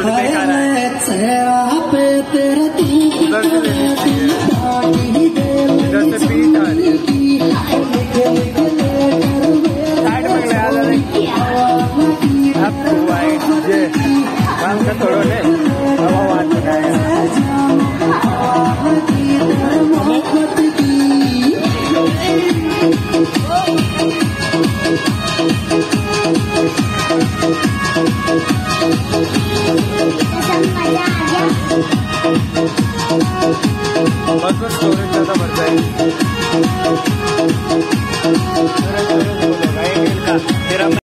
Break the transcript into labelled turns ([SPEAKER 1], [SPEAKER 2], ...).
[SPEAKER 1] Road देखा रहा है। इधर से बीच आ रही है। साइड में ले आ रहे अब ये काम का तोड़ो ले आवाज बनाया। बस स्टोरेज ज्यादा बढ़ता है।